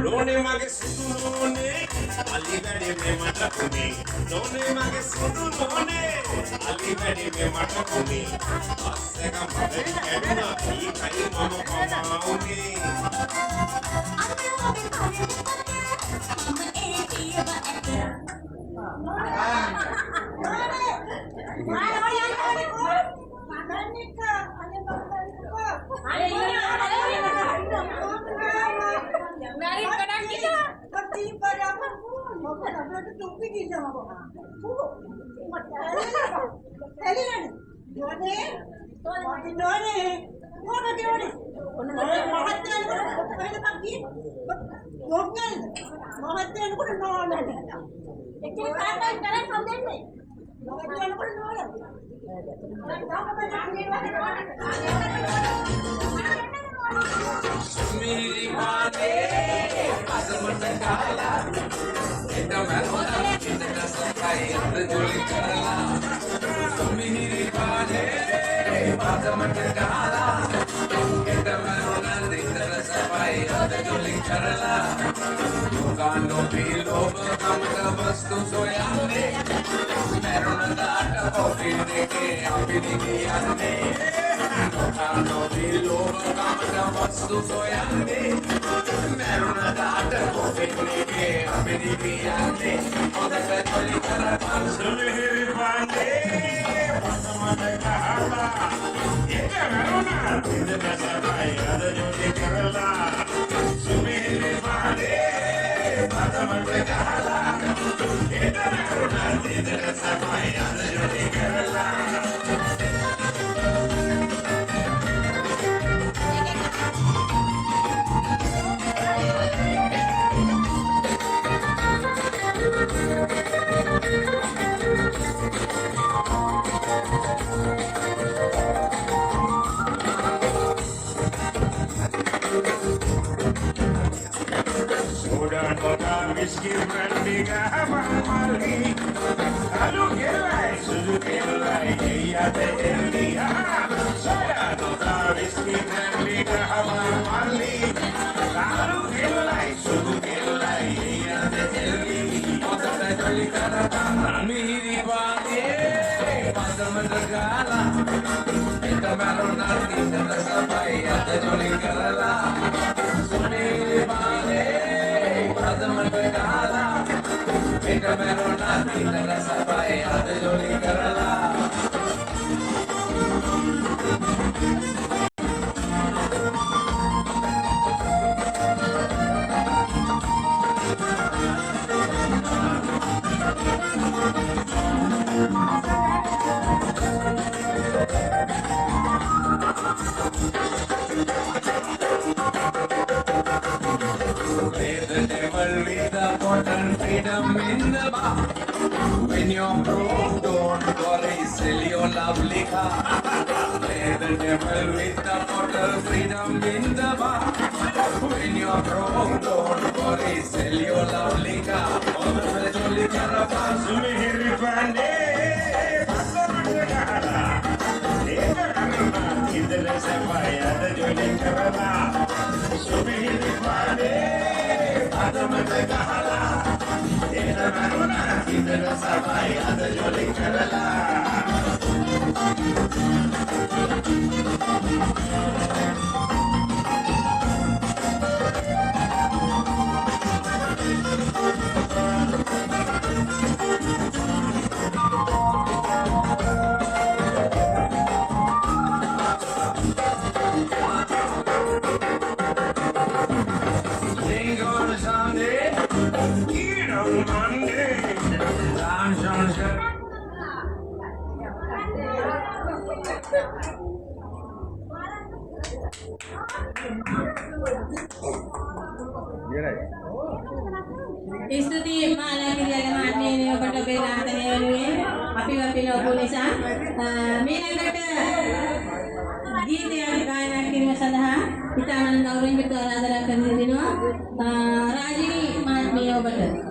Lone mage sudu lone, Ali gade me mata kuni. Lone mage sudu lone, Ali gade me mata kuni. Asse ka mata kaduna, ee kai mama pamauni. Sumiri mane, asamata kala, ita melona, ita nasakai, ita joli karala. Sumiri mane, asamata kala, ita melona, ita nasakai, ita joli karala. Kando pilo, kamta vastu soyane, melona data kopi deke, apini kiyane. Kando pilo, kamta vastu soyane, melona data kopi deke, apini kiyane. Odaka joli karala, sumiri mane, asamata kala, ita melona, ita nasakai, ita joli karala. Sumiri mane. Asamata kala, ita melona, ita nasakai, ita joli karala. Sudah total miskin bertiga mali, lalu gelai, sudah gelai, iya terli. Sudah total miskin bertiga mali, lalu gelai, sudah gelai, iya terli. Otak joli karala, miri bangke, pada menegala, kita melona kita sampai ada joli karala, miri bangke. Ita melona, ita nasakai, ita joli karala. Freedom in the bar. When you're broke, don't worry, sell your lovely car. Play the devil with the bottle. Freedom in the bar. When you're broke, don't worry, sell your lovely car. All the jolly caravan, sumiri pande, asamata kala, ita melona, ita nasakai, ita joli karala. Sumiri pande, asamata kala. Ita melona, ita nasakai, ita joli karala. Istuti malaki dia mati ni obat bela tanya api polisa. Mina kata gini yang kaya kini masalah kita menanggung itu adalah kerja dino. Rajini mati obat.